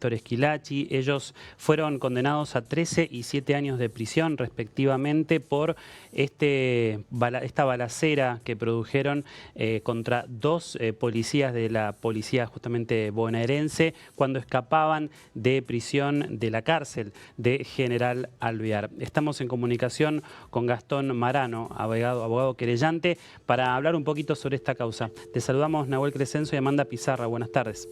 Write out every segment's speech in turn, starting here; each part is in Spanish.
Víctor Esquilachi. Ellos fueron condenados a 13 y 7 años de prisión respectivamente por esta balacera que produjeron contra dos policías de la policía justamente bonaerense cuando escapaban de prisión de la cárcel de General Alvear. Estamos en comunicación con Gastón Marano, abogado querellante, para hablar un poquito sobre esta causa. Te saludamos Nahuel Crescenzo y Amanda Pizarra. Buenas tardes.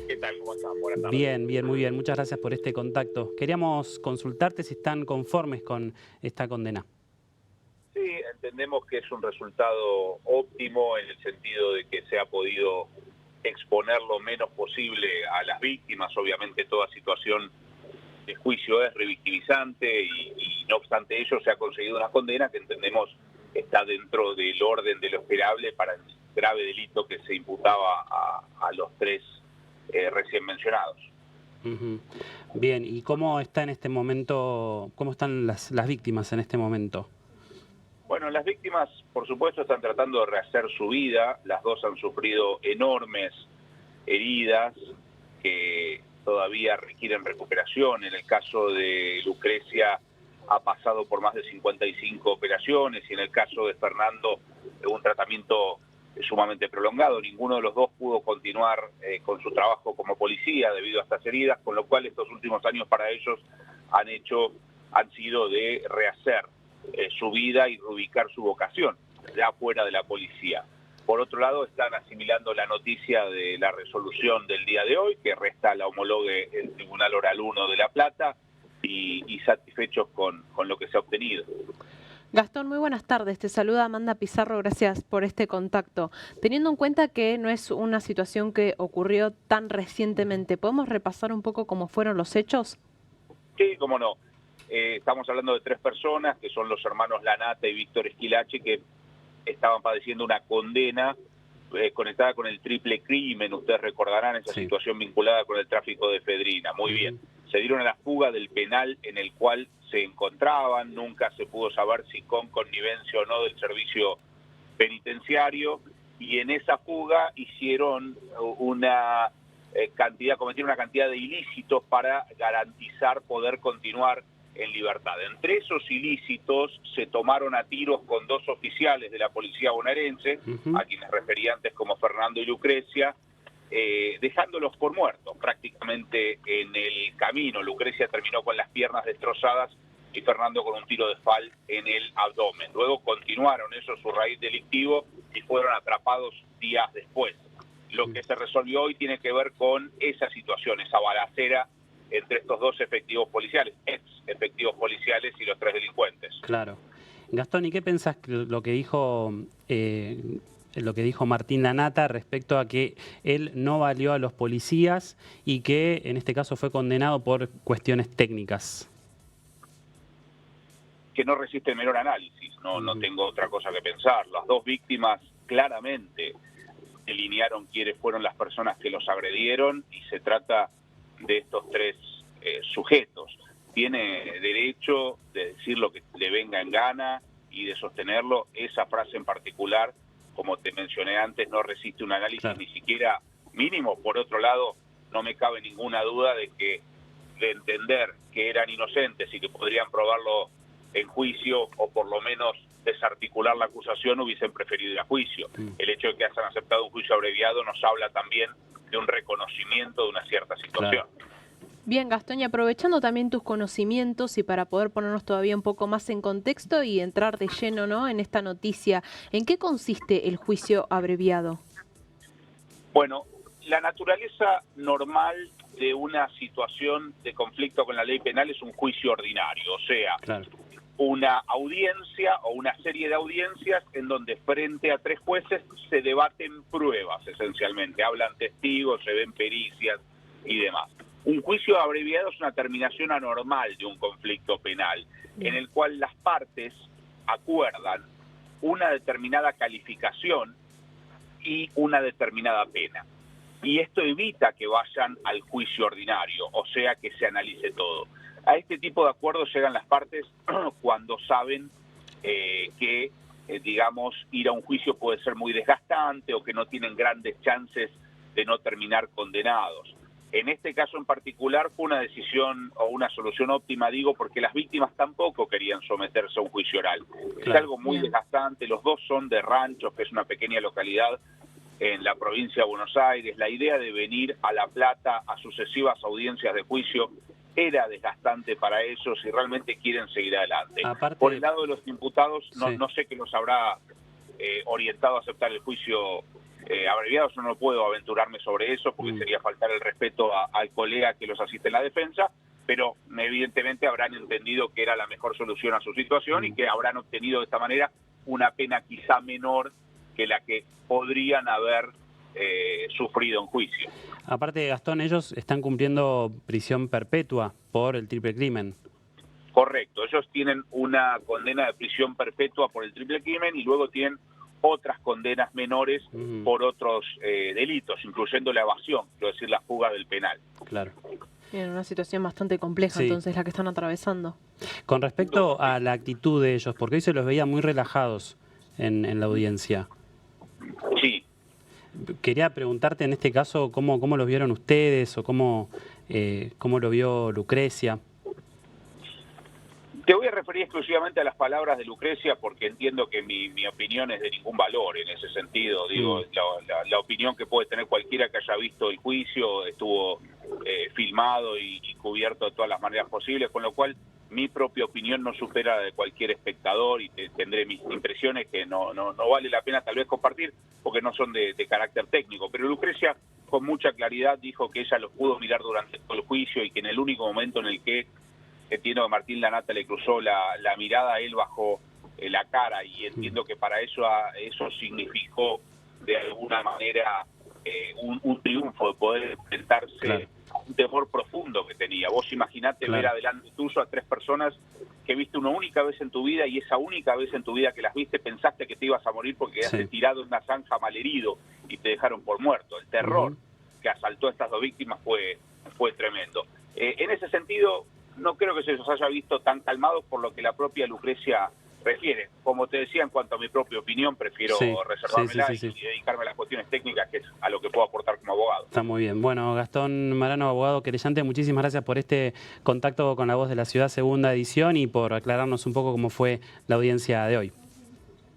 ¿Qué tal? ¿Cómo están? Buenas tardes. Bien, muy bien. Muchas gracias por este contacto. Queríamos consultarte si están conformes con esta condena. Sí, entendemos que es un resultado óptimo en el sentido de que se ha podido exponer lo menos posible a las víctimas. Obviamente toda situación de juicio es revictimizante y no obstante ello se ha conseguido una condena que entendemos está dentro del orden de lo esperable para el grave delito que se imputaba a los tres recién mencionados. Bien, ¿y cómo está en este momento, cómo están las víctimas en este momento? Bueno, las víctimas, por supuesto, están tratando de rehacer su vida. Las dos han sufrido enormes heridas que todavía requieren recuperación. En el caso de Lucrecia ha pasado por más de 55 operaciones y en el caso de Fernando un tratamiento sumamente prolongado. Ninguno de los dos pudo continuar con su trabajo como policía debido a estas heridas, con lo cual estos últimos años para ellos han sido de rehacer su vida y reubicar su vocación ya fuera de la policía. Por otro lado, están asimilando la noticia de la resolución del día de hoy, que resta la homologue el Tribunal Oral 1 de La Plata, y satisfechos con lo que se ha obtenido. Gastón, muy buenas tardes. Te saluda Amanda Pizarro, gracias por este contacto. Teniendo en cuenta que no es una situación que ocurrió tan recientemente, ¿podemos repasar un poco cómo fueron los hechos? Sí, cómo no. Estamos hablando de tres personas, que son los hermanos Lanata y Víctor Esquilachi, que estaban padeciendo una condena conectada con el triple crimen. Ustedes recordarán esa situación vinculada con el tráfico de efedrina. Muy bien. Se dieron a la fuga del penal en el cual se encontraban. Nunca se pudo saber si con connivencia o no del servicio penitenciario. Y en esa fuga hicieron cometieron una cantidad de ilícitos para garantizar poder continuar en libertad. Entre esos ilícitos se tomaron a tiros con dos oficiales de la policía bonaerense, a quienes refería antes como Fernando y Lucrecia, dejándolos por muertos prácticamente en el camino. Lucrecia terminó con las piernas destrozadas y Fernando con un tiro de fal en el abdomen. Luego continuaron ellos su raíz delictivo y fueron atrapados días después. Lo que se resolvió hoy tiene que ver con esa situación, esa balacera entre estos dos efectivos policiales, ex efectivos policiales y los tres delincuentes. Claro. Gastón, ¿y qué pensás lo que dijo Martín Lanata respecto a que él no valió a los policías y que en este caso fue condenado por cuestiones técnicas? Que no resiste el menor análisis, no tengo otra cosa que pensar. Las dos víctimas claramente delinearon quiénes fueron las personas que los agredieron y se trata de estos tres sujetos. Tiene derecho de decir lo que le venga en gana y de sostenerlo. Esa frase en particular, como te mencioné antes, no resiste un análisis ni siquiera mínimo. Por otro lado, no me cabe ninguna duda de entender que eran inocentes y que podrían probarlo en juicio o por lo menos desarticular la acusación, hubiesen preferido ir a juicio. El hecho de que hayan aceptado un juicio abreviado nos habla también de un reconocimiento de una cierta situación. Bien, Gastón, y aprovechando también tus conocimientos y para poder ponernos todavía un poco más en contexto y entrar de lleno, ¿no?, en esta noticia, ¿en qué consiste el juicio abreviado? Bueno, la naturaleza normal de una situación de conflicto con la ley penal es un juicio ordinario, o sea, una audiencia o una serie de audiencias en donde frente a tres jueces se debaten pruebas esencialmente, hablan testigos, se ven pericias y demás. Un juicio abreviado es una terminación anormal de un conflicto penal, en el cual las partes acuerdan una determinada calificación y una determinada pena. Y esto evita que vayan al juicio ordinario, o sea, que se analice todo. A este tipo de acuerdos llegan las partes cuando saben que, digamos, ir a un juicio puede ser muy desgastante o que no tienen grandes chances de no terminar condenados. En este caso en particular fue una decisión o una solución óptima, digo, porque las víctimas tampoco querían someterse a un juicio oral. Claro. Es algo muy desgastante, los dos son de Ranchos, que es una pequeña localidad en la provincia de Buenos Aires. La idea de venir a La Plata a sucesivas audiencias de juicio era desgastante para ellos y realmente quieren seguir adelante. Aparte, por el lado de los imputados, sí, no sé qué los habrá orientado a aceptar el juicio abreviado. Yo no puedo aventurarme sobre eso porque sería faltar el respeto al colega que los asiste en la defensa, pero evidentemente habrán entendido que era la mejor solución a su situación y que habrán obtenido de esta manera una pena quizá menor que la que podrían haber sufrido en juicio. Aparte, Gastón, ellos están cumpliendo prisión perpetua por el triple crimen. Correcto, ellos tienen una condena de prisión perpetua por el triple crimen y luego tienen otras condenas menores por otros delitos, incluyendo la evasión, es decir, la fuga del penal. Claro. Bien, una situación bastante compleja, Sí, entonces, la que están atravesando. Con respecto a la actitud de ellos, porque hoy se los veía muy relajados en la audiencia. Sí. Quería preguntarte en este caso cómo los vieron ustedes o cómo lo vio Lucrecia. Te voy a referir exclusivamente a las palabras de Lucrecia porque entiendo que mi opinión es de ningún valor en ese sentido. Digo, la opinión que puede tener cualquiera que haya visto el juicio estuvo filmado y cubierto de todas las maneras posibles, con lo cual mi propia opinión no supera la de cualquier espectador y tendré mis impresiones que no vale la pena tal vez compartir porque no son de carácter técnico. Pero Lucrecia con mucha claridad dijo que ella los pudo mirar durante todo el juicio y que en el único momento en el que entiendo que Martín Lanata le cruzó la mirada, él bajó la cara y entiendo que para eso significó de alguna manera un triunfo de poder enfrentarse a un temor profundo que tenía. Vos imaginate ver adelante tuyo a tres personas que viste una única vez en tu vida y esa única vez en tu vida que las viste pensaste que te ibas a morir porque quedaste tirado en una zanja malherido y te dejaron por muerto. El terror que asaltó a estas dos víctimas fue tremendo. En ese sentido, no creo que se los haya visto tan calmados por lo que la propia Lucrecia refiere. Como te decía, en cuanto a mi propia opinión, prefiero reservármela y dedicarme a las cuestiones técnicas, que es a lo que puedo aportar como abogado. Está muy bien. Bueno, Gastón Marano, abogado querellante, muchísimas gracias por este contacto con La Voz de la Ciudad, segunda edición, y por aclararnos un poco cómo fue la audiencia de hoy.